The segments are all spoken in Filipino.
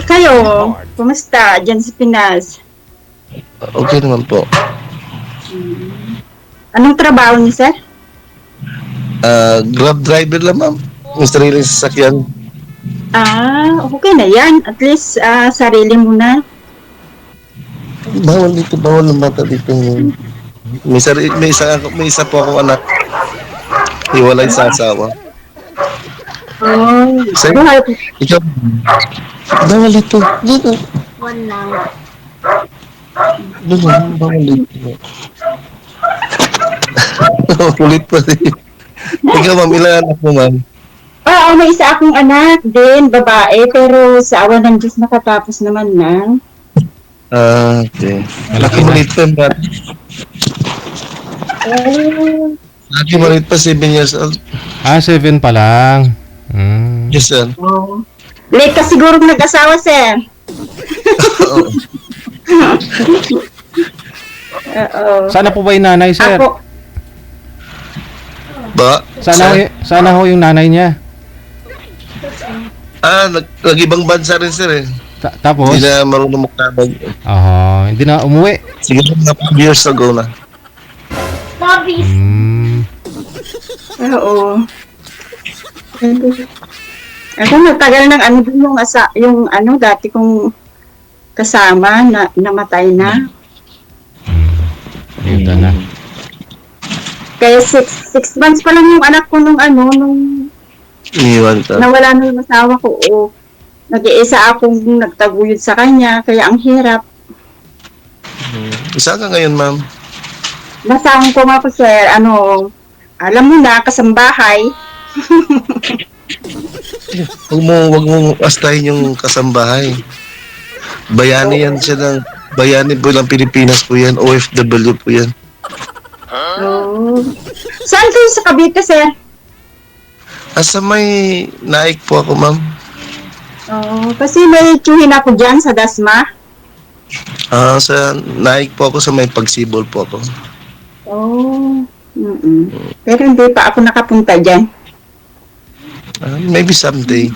Kayo, kumusta dyan sa Pinas? Okay naman po. Anong trabaho niyo, sir? Grab driver lang, ma'am. Yung sariling sasakyan. Okay na yan. At least, sarili mo na. Bawal ng bata dito. May isa po akong anak. Hiwalay sa asawa. Oh, Sir, buhay ko. ikaw, bawal dito. Dito. Dito, bawal dito. Kulit pa rin. Ikaw, ma'am, ilang anak mo, ma'am? May isa akong anak din, babae, pero sa awa ng Diyos nakatapos naman na. Okay. Malaki Laki na. maliit pa, ma'am. Oh, Laki maliit pa, 7 years old. 7 pa lang. Yes, sir. oh. Late ka siguro nag-asawa, sir. Oo. Oo. Sana po ba yung nanay, sir? Ako, Ba? Sana ho yung nanay niya. Nag-ibang bansa rin, sir, eh. Tapos? Hindi na marunong magtabag. Hindi na umuwi. Siguro mga 5 years ago na. oo. Ako nagtagal ng ano din yung dati kong kasama na namatay na. Ayun na. Kaya 6 months pa lang yung anak ko nung Iniwan ka. nawala na yung asawa ko. Nag-iisa akong nagtaguyod sa kanya, kaya ang hirap. Isa ka ngayon, ma'am. Nasahon ko nga po, sir, alam mo na, kasambahay. Huwag mo astahin yung kasambahay. Bayani po ng Pilipinas po yan. OFW po yan. Oh. Saan kayo sa Cavite, sir? Asa may naik po ako, ma'am. Kasi may tsuhin ako dyan sa Dasma. Sa naik po ako sa may pagsibol po ako. Pero hindi pa ako nakapunta dyan. Maybe someday.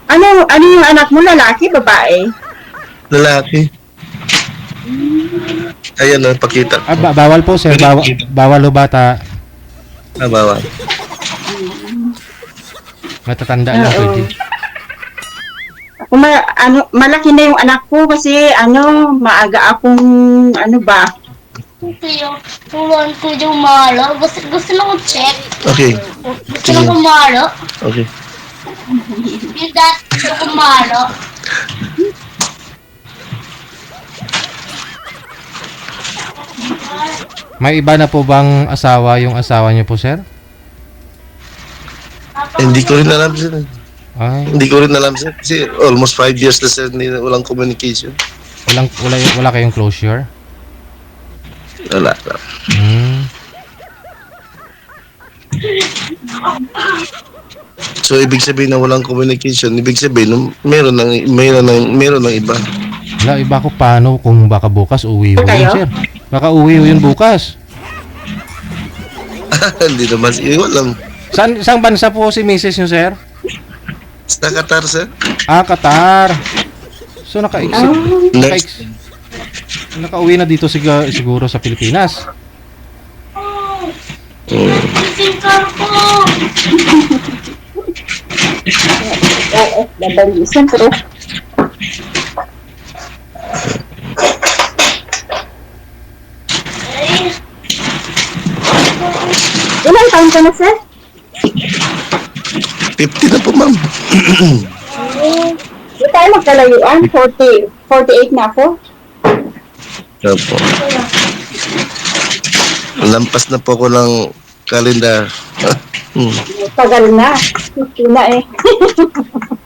Ano yung anak mo, lalaki, babae? Lalaki. Ayan, pakita ko. Bawal po, sir. Bawal ho bata. Bawal. Matatanda lang pwede. Ako malaki na yung anak ko kasi maaga akong Turuan ko yung malo. Gusto na ko check. Okay. Gusto na ko malo. Okay. Yung dati gusto ko malo. May iba na po bang asawa yung asawa niyo po, sir? Hindi ko rin alam, sir. Ay, Hindi ko rin alam, sir. Kasi almost 5 years na, sir. Walang communication. wala kayong closure? Wala. So, ibig sabihin na walang communication, ibig sabihin, meron ng iba. Wala, iba ko paano kung baka bukas uwi ho yun, sir. Baka uwi ho yun bukas. Hindi naman, walang. Saan bansa po si Mrs. nyo, sir? Sa Qatar, sir. Qatar. So, Next. nakauwi na dito siguro sa Pilipinas. Gising ka ko. Dadali, siyempre. Ilang taon ka na, sir? 50 na po, ma'am. Hindi tayo magkalayuan. 48 na ako. Opo. Lampas na po ko ng kalendar. Tagal na. 50 na eh.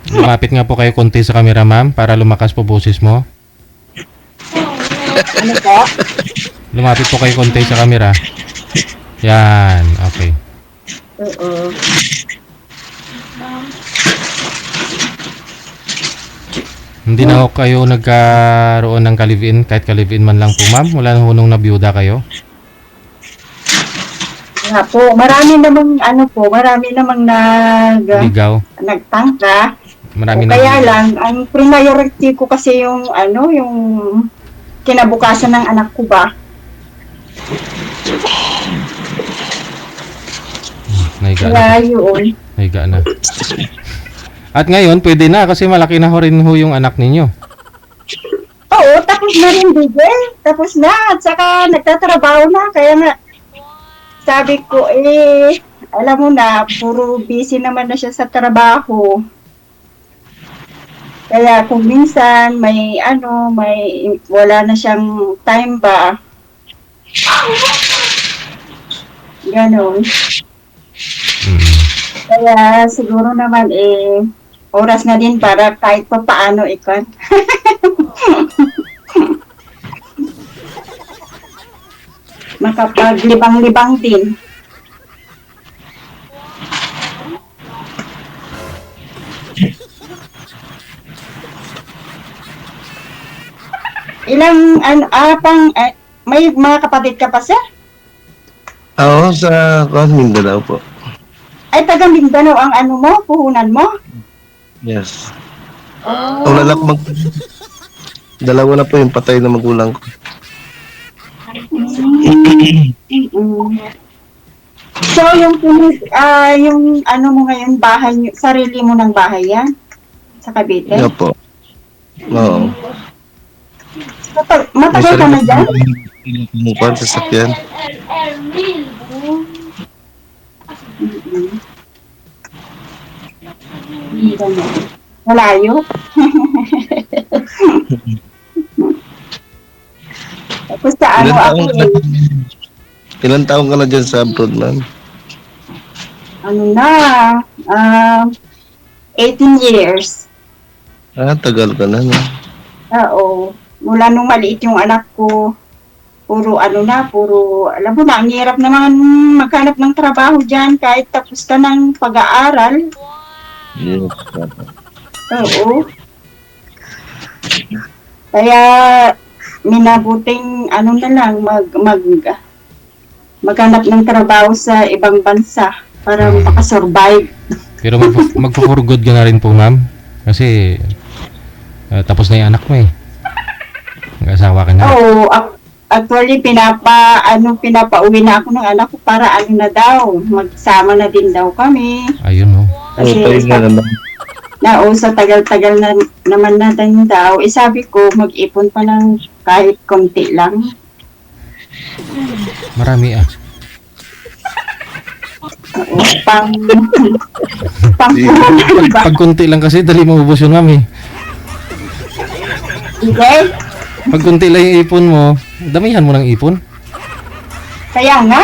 Lumapit nga po kayo konti sa camera, ma'am, para lumakas po boses mo. Ano ka? Lumapit po kayo konti sa camera. Yan, okay. Oo. Hindi na ho kayo nagkaroon ng ka-live-in, kahit ka-live-in man lang po, ma'am? Wala na ho nung nabiyuda kayo? Nga po, marami namang Ligaw. nagtangka. Marami Kaya lang, ang priority ko kasi yung yung kinabukasan ng anak ko ba. Nahiga na. Kaya yun. Nahiga na. At ngayon, pwede na kasi malaki na ho rin ho yung anak ninyo. Oo, tapos na rin, Bigel. Tapos na. At saka nagtatrabaho na. Kaya nga, sabi ko, alam mo na, puro busy naman na siya sa trabaho. Kaya kung minsan may wala na siyang time ba. Ganon. Kaya siguro naman oras na din para kahit pa paano ikon. Makapaglibang-libang din. May mga kapatid ka pa, sir? Ako sa Mindanao po. Ay, taga Mindanao ang puhunan mo? Yes. Oh. Wala lang dalawa na po yung patay na magulang ko. So, yung mo ngayon, bahay niyo, sarili mo ng bahay yan? Sa Cavite? Nga po. Oo. Matagal ka na dyan? Mukhang sasakyan. Malayo? Tapos sa Ilan taong ka na dyan sa abroad, ma'am? 18 years. Tagal ka na, no? Oo. Mula nung maliit yung anak ko, puro alam mo na, ang hirap naman maghanap ng trabaho dyan kahit tapos ka ng pag-aaral. Yes. Oo. Kaya, minabuting na lang, maghanap ng trabaho sa ibang bansa para makasurvive. Pero magpo-for good ka na rin po, ma'am. Kasi tapos na yung anak mo eh. Mag-asawa ka na. Oo, actually pinapauwi na ako ng anak ko para na daw, magsama na din daw kami. Ayun oh. Kasi sa tagal-tagal na naman natin daw, sabi ko mag-ipon pa ng kahit konti lang. Marami ah. Oo, pang Pag konti lang kasi, dali maubos yun, ma'am eh. okay? Pag konti lang yung ipon mo, damihan mo ng ipon. Kaya nga.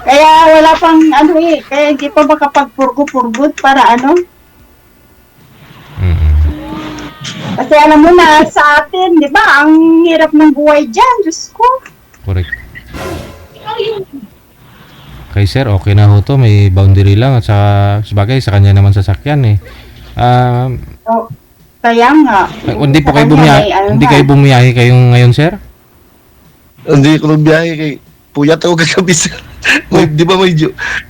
Kaya wala pang kaya hindi pa makapagpurgo-purgot para Kasi alam mo na sa atin, di ba, ang hirap ng buhay dyan, Diyos ko. Correct. Kay sir, okay na ho to. May boundary lang at sabagay sa kanya naman sasakyan eh. Kaya nga. Hindi po kayo bumiyahe. Hindi kayo bumiyahe kayong ngayon, sir? Hindi ko biyahe kay puyat ako kagabi sa di ba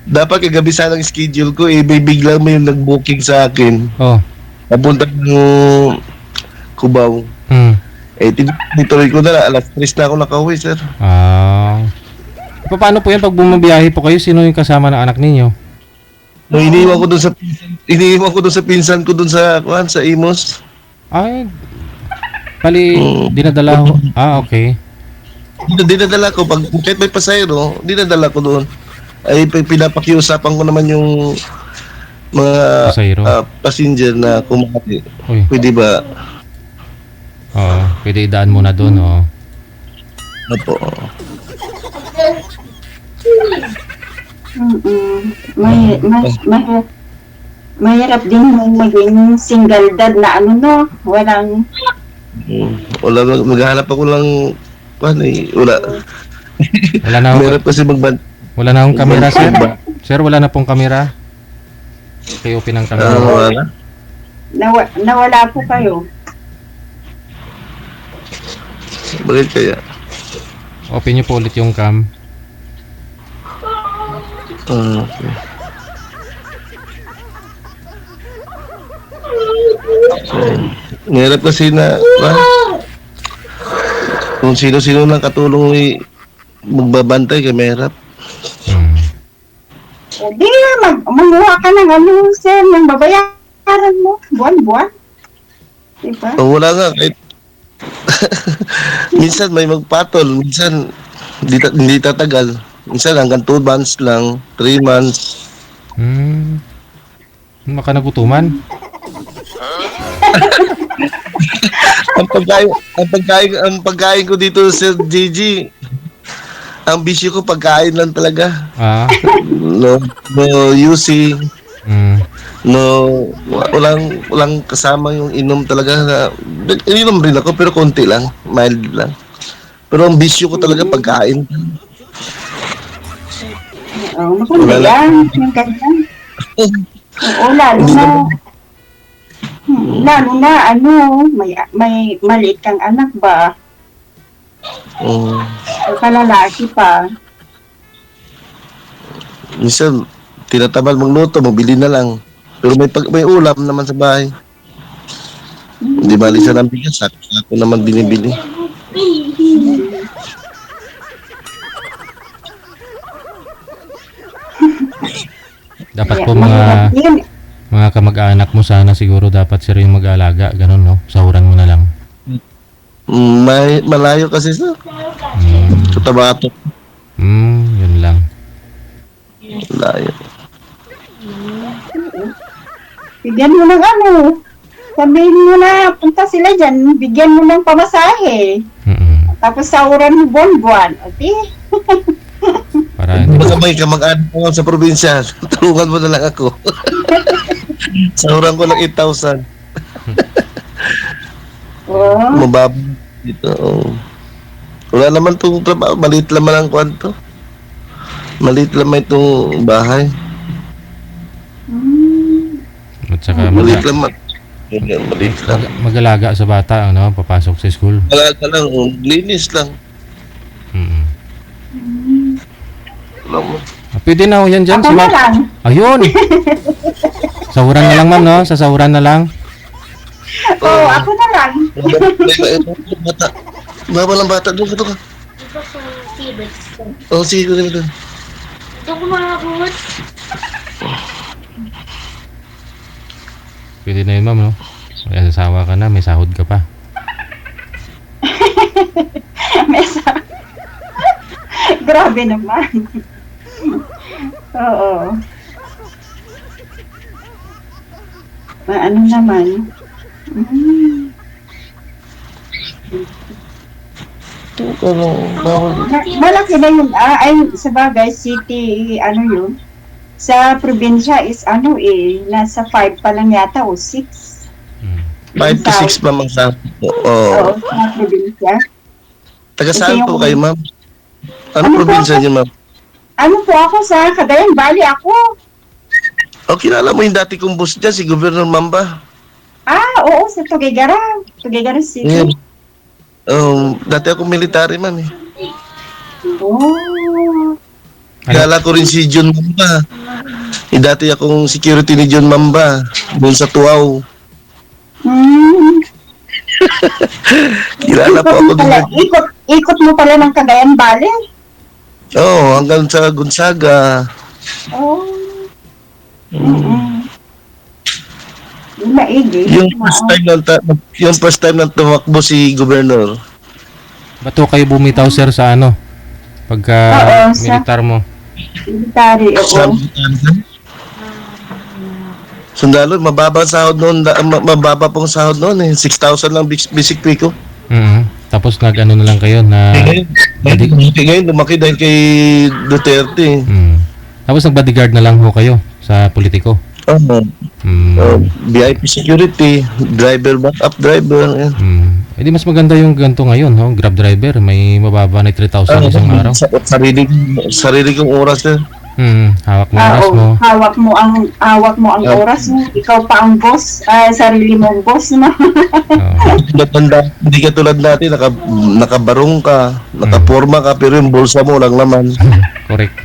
dapat kagabi sana ang schedule ko may biglang may nag-booking sa akin. Oh. Napunta ng Cubao. Tinuloy ko na alas 3 na ako nakauwi, sir. Paano po yan pag bumabiyahe po kayo? Sino yung kasama ng anak ninyo? Iniwan ko doon sa pinsan ko doon sa Imos. Ay, pali dinadala ho. Okay. Dinadala ko pag kahit may pasahero, dinadala ko doon. Ay pinapakiusapan ko naman yung mga passenger na kumakati. Pwede ba? Oo, pwede idaan muna doon, oo. Opo. Mahirap din maging single dad na walang wala, maghahanap ako lang wala na meron kasi wala na akong kamera, sir. Sir, wala na pong kamera. Kayo pinang kamera. Wala. Nawala po kayo. Bakit kaya? Open nyo po ulit yung cam. Okay. Nhirap kasi na kung sino-sino lang katulong magbabantay kay mahirap. O di, manguha ka ng ano, sir, ng babayaran mo, buwan-buwan. Diba? O wala nga, kahit minsan may magpatol, minsan hindi tatagal. Minsan hanggang 2 months lang, 3 months. Maka nagutuman. ang pagkain ko dito sa GG, ang bisyo ko pagkain lang talaga. No UC. No, walang kasama yung inom talaga. Inom rin ako pero konti lang, mild lang. Pero ang bisyo ko talaga pagkain. Maganda yan, yung ganyan. Oo, lalo na, may maliit kang anak ba? O kalalaki pa. Minsan, tinatabal magluto, mabili na lang. Pero may ulam naman sa bahay. Hindi bali sa ng bigas, ako naman binibili. Dapat po mga kamag-anak mo sana siguro dapat sila yung mag-aalaga, ganun no? Sahuran mo na lang. Malayo kasi sa Cotabato. Yun lang. Malayo. Bigyan mo ng ano, sabihin mo na punta sila dyan, bigyan mo ng pamasahe. Tapos sahuran mo buwan-buwan. Okay? Para hindi Baka may kamag-anak mo sa probinsya, tulungan mo na lang ako. Sahuran ko lang 8,000. Mababa dito. Wala naman itong trabaho, maliit naman ang kwanto. Maliit naman itong bahay. At saka Maliit naman. Maliit lang. mag-alaga sa bata, ano, papasok sa school. Alaga lang, linis lang. Alam mo. Pwede na ho yan dyan. Ako na lang. Ayun! Sahuran na lang ma'am, no? Sasahuran na lang. Oo, ako na lang. Bata. Baba lang bata. Doon ka. Ito sa favorites ko. Sige ko rin doon. Ito ko mga buhat. Pwede na yun ma'am, no? Kaya sasawa ka na, may sahod ka pa. Grabe naman. Oo. Ano naman? Malaki na yun. Ay, sa bagay, city, ano yun? Sa probinsya is nasa 5 pa lang yata o 6. 5 to 6 pa mang sa. Oo, sa probinsya. Taga saan po kayo, ma'am? Ano probinsya niyo, ma'am? Ano po ako sa Cagayan Valley ako. Kilala mo yung dati kong boss dyan, si Governor Mamba. Oo, sa Tuguegarao. Tuguegarao City. Yeah. Dati ako military man eh. Oh. Kilala ko rin si John Mamba. Dati akong security ni John Mamba doon sa Tuaw. Kilala po ako doon. Ikot mo pala ng Cagayan Valley? Hanggang sa Gonzaga. Maigi. Yung first time na tumakbo si Governor. Ba't ho kayo bumitaw sir sa ano? Pagka militar mo? Military, oo. Sundalo, mababa ang sahod noon, mababa pong sahod noon eh. 6,000 lang basic pay ko. Tapos nag-ano na lang kayo na... Ngayon, lumaki dahil kay Duterte. Tapos nag-bodyguard na lang ho kayo sa politiko. VIP security, driver, backup driver. Eh di mas maganda yung ganito ngayon, no? Grab driver, may mababa na 3,000 isang araw. Sarili kong oras eh. Hawak mo oras mo. Hawak mo ang oras mo. Ikaw pa ang boss, sarili mong boss mo. Hindi ka tulad natin, nakabarong ka, nakaporma ka, pero yung bulsa mo lang naman. Correct.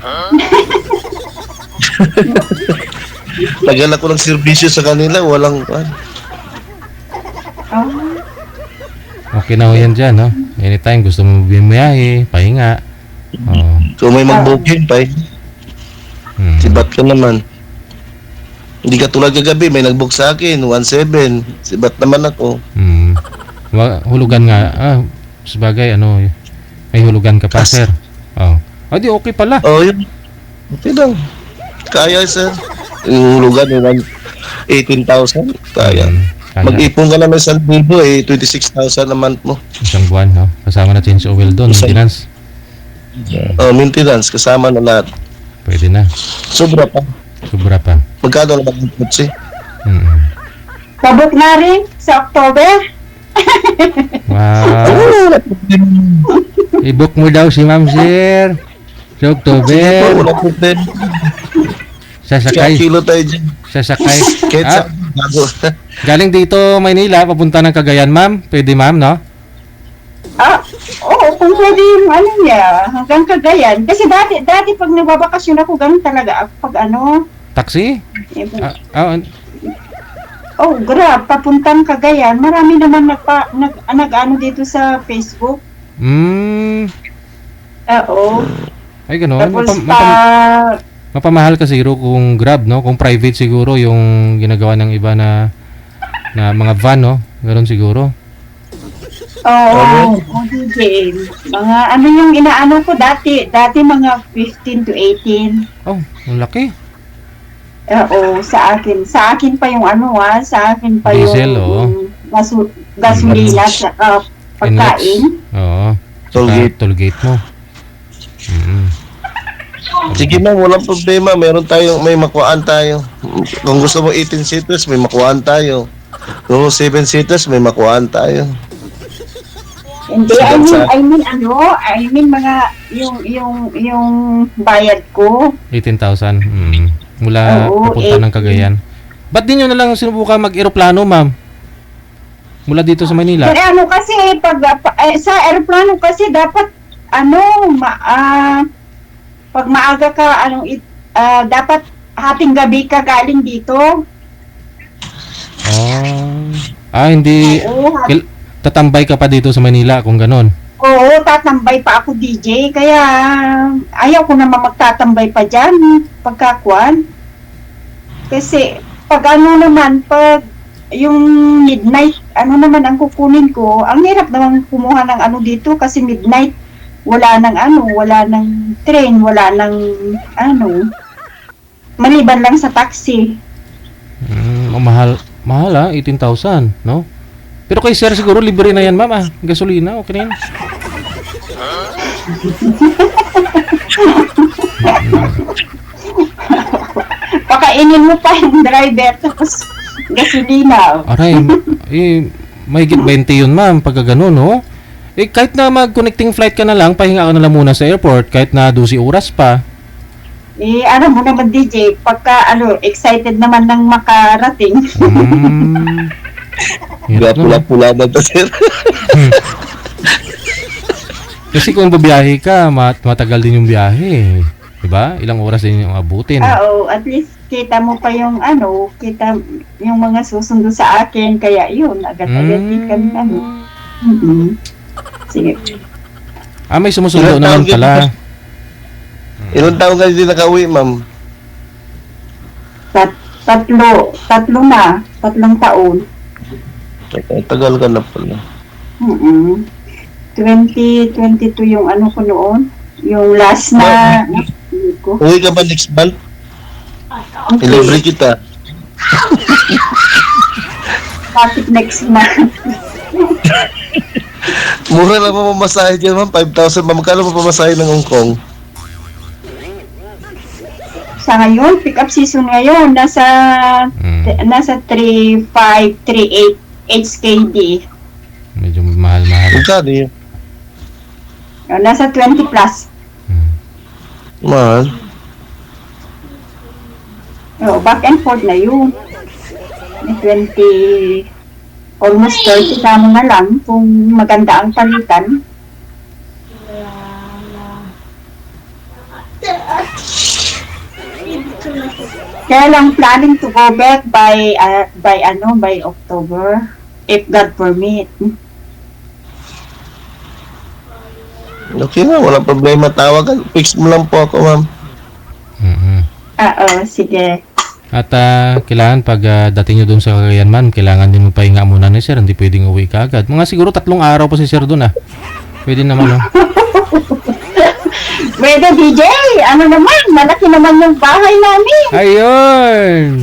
Tagal ako ng serbisyo sa kanila, walang... Okay na ho yan dyan, no? Anytime gusto mo bumiyahe, pahinga. So may mag-booking pa eh. Sibat ka naman. Hindi ka tulad kagabi, may nag-book sa akin, 1.7. Sibat naman ako. Hulugan nga. Sabagay, may hulugan ka pa, sir. Di okay pala. Yun. Okay lang. Kaya, sir. Yung hulugan, yung 18,000. Kaya. Mag-ipon ka naman sa libo, 26,000 a month mo. Isang buwan, no? Kasama na change oil doon, maintenance. Maintenance, kasama na lahat. Pwede na. Sobra pa. Magkano naman yung kutsi? Kabot na rin sa October. Wow. I-book mo daw si Ma'am Sir. Sa October. Wala problema. Sasakay. Kilo tayo dyan. Sasakay. Kahit Galing dito Maynila, papunta ng Cagayan, ma'am. Pwede, ma'am, no? Oo, kung pwede yung niya, hanggang Cagayan. Kasi dati pag nagbabakasyon ako, ganun talaga. Pag Taxi? Grab, papuntang Cagayan. Marami naman nag-ano dito sa Facebook. Oo. Ay, gano'n. Tapos Mapamahal ka siguro kung Grab, no? Kung private siguro yung ginagawa ng iba na mga van, no? Gano'n siguro. DJ. Mga yung inaano ko dati mga 15 to 18. Ang laki. Sa akin pa yung sa akin pa Diesel, yung gasolina sa pagkain. Tollgate mo. Sige ma'am, walang problema. May makuhaan tayo. Kung gusto mo 18 seaters, may makuhaan tayo. Kung 7 seaters, may makuhaan tayo. Hindi, I mean mga yung bayad ko. 18,000. Mula papunta ng Cagayan. Ba't di nyo na lang sinubukan mag-aeroplano, ma'am? Mula dito sa Manila. Kasi sa aeroplano kasi dapat pag maaga ka dapat hating gabi ka galing dito. Hindi. Tatambay ka pa dito sa Manila kung ganon. Oo, tatambay pa ako DJ. Kaya ayaw ko naman magtatambay pa dyan pagkakuan. Kasi pag pag yung midnight, naman ang kukunin ko, ang hirap naman kumuha ng dito kasi midnight, wala nang train, wala nang maliban lang sa taxi. Mahal 18,000, no? Pero kay sir siguro libre na yan, ma'am. Gasolina, okay na yan. Pakainin mo pa yung driver tapos gasolina. Aray, may higit 20 yun, ma'am, pagka ganun, no? Kahit na mag-connecting flight ka na lang, pahinga ka na lang muna sa airport, kahit na 12 oras pa. Mo naman DJ, pagka excited naman ng makarating. Pula-pula na to, sir. Kasi kung babiyahe ka, matagal din yung biyahe. Diba? Ilang oras din yung abutin. At least kita mo pa yung kita yung mga susundo sa akin. Kaya yun, agad-agad kami Sige. May sumusundo naman pala. Ilang taon ka din nakauwi, ma'am? Tatlong taon. Tagal ka na pala. 2022 yung ko noon. Yung last na ko. Uwi ka ba next month? Okay. Ilibre kita. Bakit next month? Mura lang mamasahe dyan, ma'am. 5,000. Magkano mo pamasahe ng Hong Kong? Sa ngayon, pick-up season ngayon, nasa 3.5, 3.8 HKD. Medyo mahal-mahal. Magkano yun? Nasa 20 plus. Mahal. Oo, back and forth na yun. May 20, almost 30 kamo na lang kung maganda ang palitan. Kaya lang planning to go back by October, if God permit. Okay na, walang problema. Tawagan. Fix mo lang po ako, ma'am. Oo, sige. At kailangan pag dating nyo doon sa Cagayan, ma'am, kailangan din magpahinga muna ni sir. Hindi pwedeng uwi ka agad. Mga siguro 3 araw pa si sir doon Pwede naman Pwede, DJ. Ano naman, malaki naman yung bahay namin. Ayun!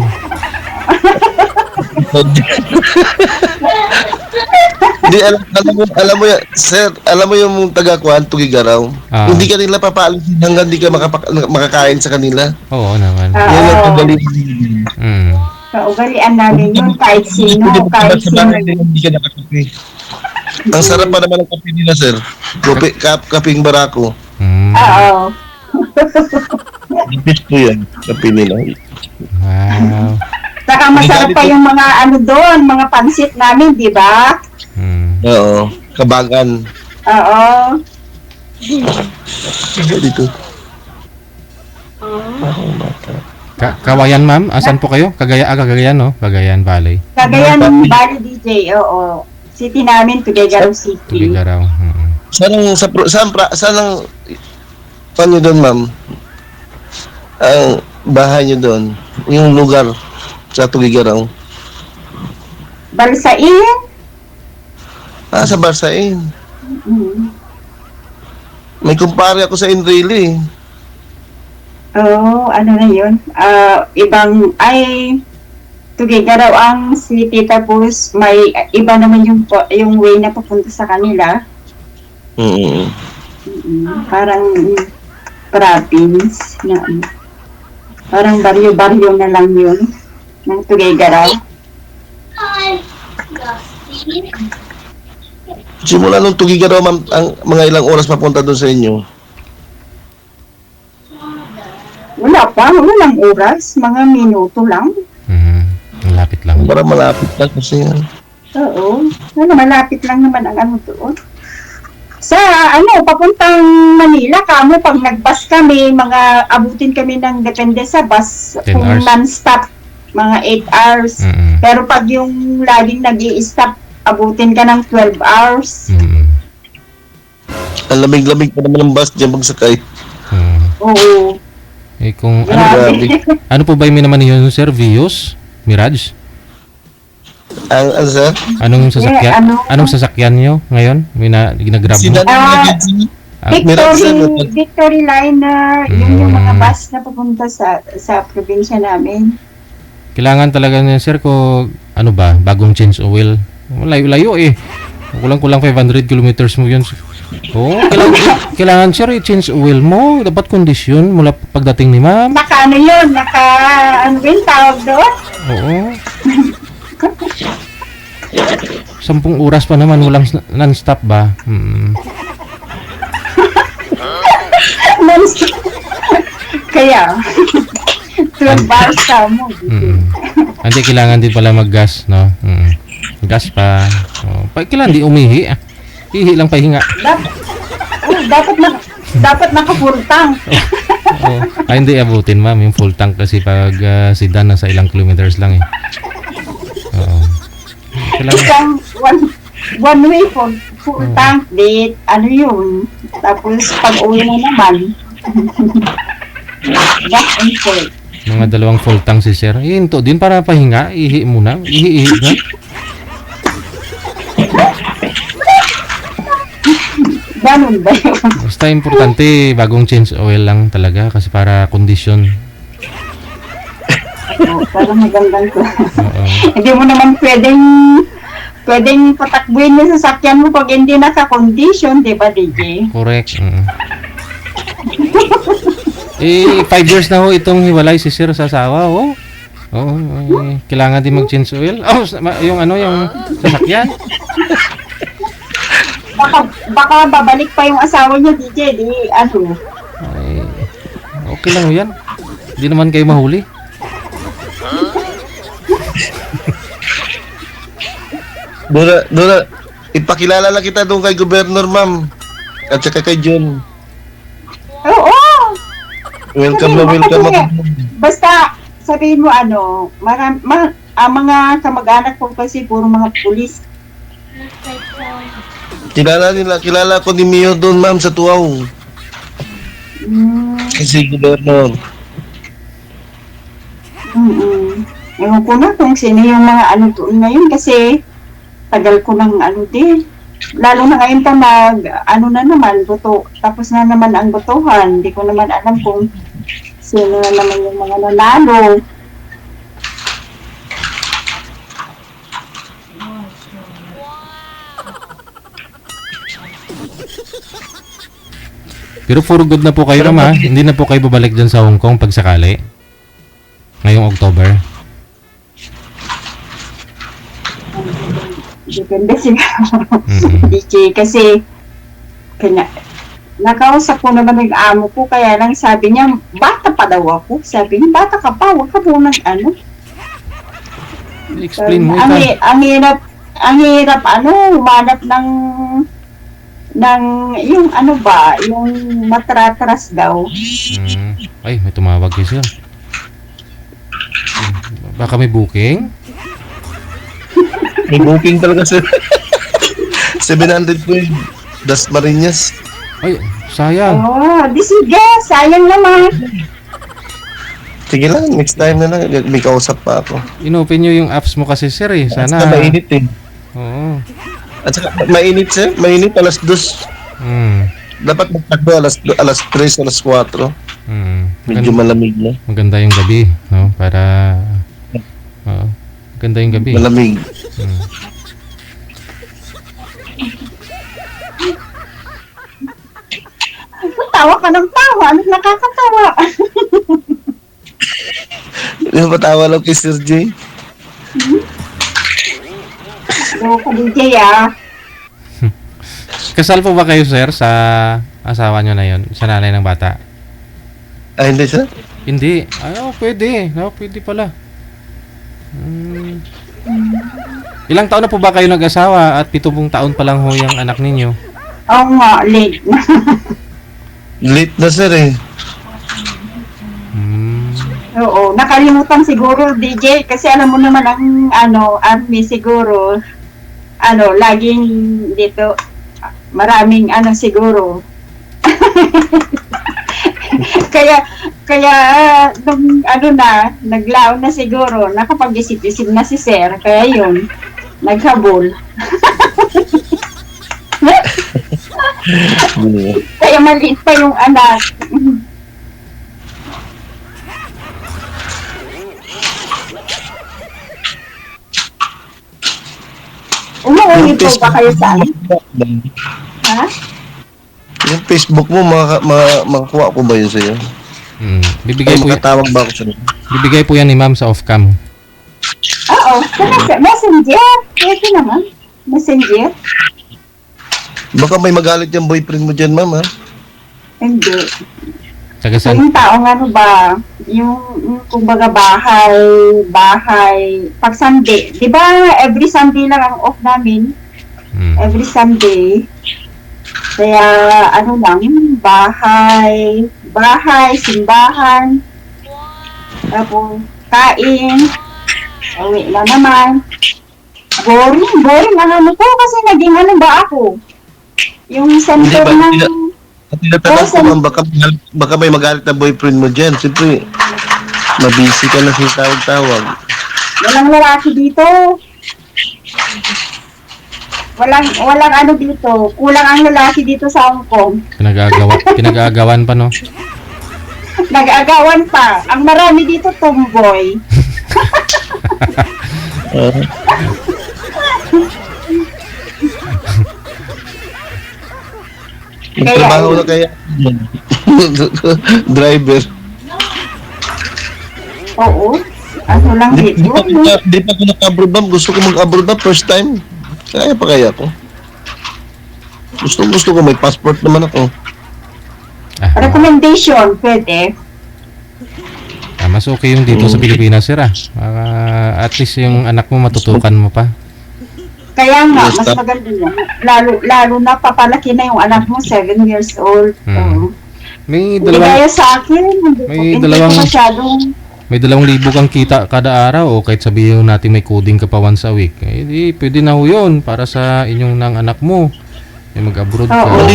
Hindi, alam mo yan, sir, alam mo yung taga-kuhan, Tugigaraw. Hindi ka nila papaalisin hanggang hindi ka makakain sa kanila. Oo naman. Yan ang kagaling. Kaugalian namin yun, kahit sino. Hindi ka nakakapi. Ang sarap pa naman ng kape nila, sir. Kaping barako. Oo. Ipis ko yan, kape nila. Wow. Saka masarap pa yung mga doon, mga pansit namin, di ba? Oo, kabagan. Oo. Dito. Kawayan, ma'am? Asan po kayo? Cagayan, no? Cagayan Valley. Cagayan Valley, DJ. Oo. City namin, Tuguegarao City. Tuguegarao. Saan ang nyo doon, ma'am? Ang bahay nyo doon? Yung lugar sa Tuguegarao? Balsain? Sa Barsain. Mm. May kumpare ako sa Enrile. Oo, ano na yun? Tuguegarao ang city, tapos may iba naman yung way na papunta sa kanila. Parang province na parang baryo-baryo na lang yun ng Tuguegarao. Simula nung Tuguegarao, ma'am, ang mga ilang oras papunta doon sa inyo? Walang oras, mga minuto lang. Malapit lang. Para malapit lang kasi yan. Oo, malapit lang naman ang doon. Sa papuntang Manila, kamo pag nag-bus kami, abutin kami ng depende sa bus, 10 kung hours. non-stop, mga 8 hours. Pero pag yung laging nag-i-stop, abutin ka ng 12 hours. Ang lamig-lamig pa naman ng bus dyan magsakay. Oo. Kung Grabe. ano po ba yung naman yun, sir? Vios? Mirage? Ano, sir? Anong sasakyan? Yeah, Anong sasakyan nyo ngayon? Ginagrab mo? Victory Liner, yun yung mga bus na papunta sa probinsya namin. Kailangan talaga niya, sir, ko bagong change oil. Layo kulang 500 kilometers mo yun. Kailangan sir, i-change oil mo. Dapat kondisyon mula pagdating ni ma'am. Ano yun? Ano yung tawag doon? Oo. 10 oras pa naman, walang non-stop ba? Kaya, 12 hours ka mo. Hindi, kailangan din pala mag-gas, no? Gas pa. Kailangan di umihi. Ihi lang pahinga. Dapat naka-full tank. Hindi abutin, ma'am. Yung full tank kasi pag sedan nasa ilang kilometers lang Oo. Isang one way full tank date, yun. Tapos pag uwi mo naman, back and forth. Mga 2 full tank si sir. Hinto din para pahinga. Ihi muna. Ihi na. Ganun ba yun? Basta importante, bagong change oil lang talaga kasi para kondisyon. Para magandang ko. Oo. Hindi mo naman pwedeng patakbuhin yung sasakyan mo pag hindi naka-condition, di ba, DJ? Correct. 5 years na ho itong hiwalay si sir sa asawa, kailangan din mag-change oil. Yung sasakyan. Baka babalik pa yung asawa niya, DJ, okay Okay lang yan. Hindi naman kayo mahuli. Dora, ipakilala lang kita doon kay Governor, ma'am. At saka kay John. Oo! Welcome na welcome. Basta, sabihin mo ang mga kamag-anak ko kasi puro mga pulis. Kilala ko ni Mio doon, ma'am, sa Tuaw. Kasi Governor. Ewan ko na kung sino yung mga doon ngayon kasi tagal ko ng din. Lalo na ngayon pa na naman, buto. Tapos na naman ang botohan. Hindi ko naman alam kung sino na naman yung mga nanalo. Pero for good na po kayo, ma'am, ha? Hindi na po kayo babalik dyan sa Hong Kong pag sakali. Ngayong October. Depende siguro. DJ, kasi nakausap ko naman ng amo ko, kaya lang sabi niya, bata pa daw ako. Sabi niya, bata ka pa, huwag ka po ng Explain mo ang hirap humanap ng yung yung matratras daw. Ay, may tumawag kayo, sir. Baka may booking? May booking talaga, sir. 700 po yung Das Marinas. Ay, sayang. Sige, sayang naman. Sige lang, next time na lang. May kausap pa ako. Inopen nyo yung apps mo kasi, sir, eh. Sana. At saka mainit, eh. Oo. At saka mainit, sir. Mainit, alas 2. Dapat magtakbo alas 3, alas 4. Medyo malamig na. Maganda yung gabi, no? Para maganda yung gabi. Malamig. Tawa ka ng tawa. Anong nakakatawa? Hindi mo patawa lang kay Sir J. Oo, DJ, Kasal po ba kayo, sir, sa asawa nyo na yon, sa nanay ng bata? Ay, hindi, sir? Hindi. Pwede. Pwede pala. Ilang taon na po ba kayo nag-asawa at 70 taon pa lang ho yung anak ninyo? Oo nga, late. Late na, sir, eh. Oo, nakalimutan siguro, DJ, kasi alam mo naman ang army siguro, laging dito, maraming siguro. kaya nung naglaon na siguro, nakapag-isip-isip na si Sir, kaya yun, naghabol. Kaya maliit pa yung anak. Umuwi po ba kayo sa amin? Ha? Yung Facebook mo, makakuha ko ba yun sa'yo? Bibigay po makatawag ba ako sa'yo? Bibigay po yan ni ma'am sa off-cam. Oo, messenger. Pwede naman. Messenger. Baka may magalit yung boyfriend mo dyan, ma'am, ha? Hindi. Tagasan. Yung taong yung kumbaga bahay, pag Sunday, di ba every Sunday lang ang off namin? Every Sunday. Kaya bahay, simbahan, tapos kain, uwi na naman. Boring ang ko kasi naging ako. Yung center ng... Tinatanong ko, ma'am, baka may magalit na boyfriend mo dyan. Siyempre, mabisi ka na sa tawag-tawag. Walang lalaki dito. Walang dito. Kulang ang lalaki dito sa Hong Kong. Pinag-aagawan pa, no? Nag-aagawan pa. Ang marami dito, tomboy. Magtrabaho na kaya driver. Oo. Lang dito. Di pa ako nag-abroad, ma'am. Gusto ko mag-abroad na first time. Kaya pa kaya ako. Gusto ko, may passport naman ako. Recommendation, pwede. Mas okay yung dito sa Pilipinas, sir ah. At least yung anak mo matutukan mo pa. Kaya nga, Yes, mas tap- maganda yan. Lalo na papalaki na yung anak mo, 7 years old. Hmm. Oo. May Hindi kaya sa akin, may hindi dalawang- ko masyadong, may 2,000 kang kita kada araw o kahit sabihin natin may coding ka pa once a week. Eh, di, pwede na ho yun para sa inyong nang anak mo. Eh, mag-abroad ka. Oo.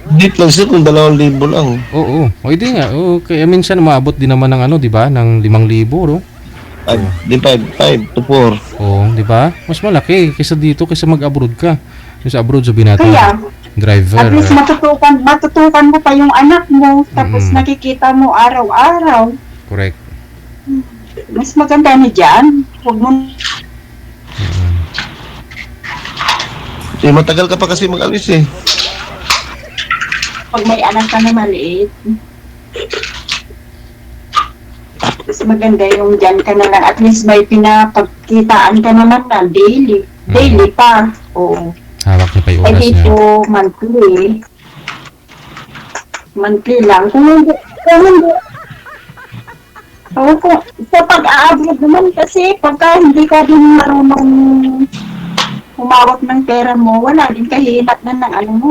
Dito lang sir kung 2,000 lang. Oo. O hindi nga. Oo, kaya minsan maabot din naman ng ano, di ba? Ng 5,000, no? Di 5 to 4. Oo, di ba? Mas malaki kaysa dito, kaysa mag-abroad ka. Yung sa abroad, sabihin natin, kaya, driver. at least matutukan mo pa yung anak mo, tapos nakikita mo araw-araw. Correct. Mas maganda na dyan. Huwag mo, Eh, matagal ka pa kasi mag-alis eh. pag may anak ka na maliit. Mas maganda yung dyan ka na lang. At least may pinapagkitaan ka naman na daily. Daily pa. Oo. Hawak niya pa yung Ay oras niya. dito, monthly. Monthly lang. Kung hindi. Oo, sa pag-aabot naman kasi pagka hindi ka din marunong humawak ng pera mo, wala din kahinat na ng ano mo.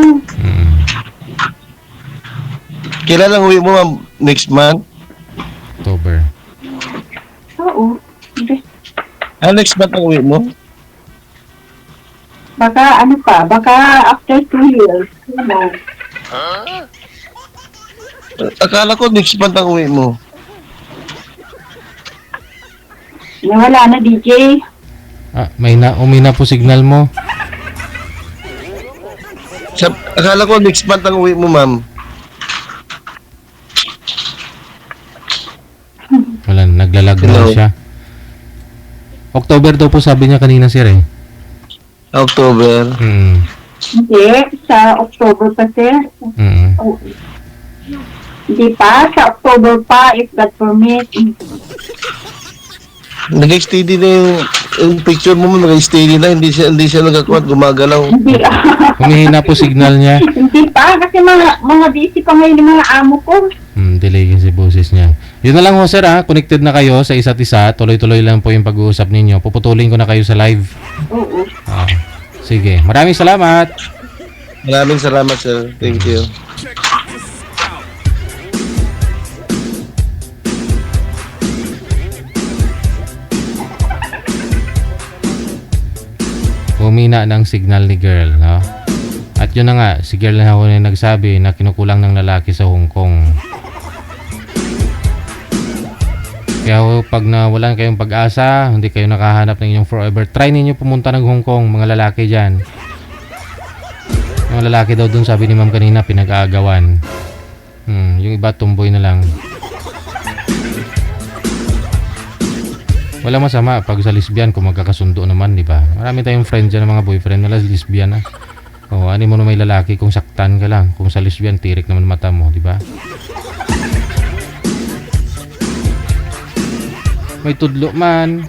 Kailan lang uwi mo ma'am? Next month? October. Oo. Hindi. Next month ang uwi mo? Baka ano pa, baka after 2 years. Ano? Akala ko next month ang uwi mo. Wala na, DJ. May umina po signal mo. Akala ko next month ang uwi mo ma'am. Wala, naglalag na Hello. siya. October daw po sabi niya kanina, sir eh. October. Hindi, sa October pa, sir. Oh. Hindi pa, sa October pa, if God permit. Nag-steady na yung picture mo nag-steady na, hindi siya nagkakuat, gumagalaw. Hindi, Humihina po signal niya. hindi pa, kasi mga busy pa ngayon yung mga amo ko. Delay kasi boses niya. Yun na lang ho, sir ha. Connected na kayo sa isa't isa. Tuloy-tuloy lang po yung pag-uusap ninyo. Puputulin ko na kayo sa live. Oo. Sige. Maraming salamat. Maraming salamat sir. Thank you. Humina ng signal ni girl, no? At yun na nga, si girl na ako na nagsabi na kinukulang ng lalaki sa Hong Kong. Kaya pag nawalan kayong pag-asa, hindi kayo nakahanap ng inyong forever, try ninyo pumunta ng Hong Kong, mga lalaki dyan. Yung lalaki daw dun, sabi ni ma'am kanina, pinag-aagawan. Yung iba, tumboy na lang. Wala masama pag sa lesbian kung magkakasundo naman, di ba? Marami tayong friend dyan, mga boyfriend nila lesbian, ha? O, ano mo na may lalaki kung saktan ka lang. Kung sa lesbian, tirik naman mata mo, di ba? May tudlo man.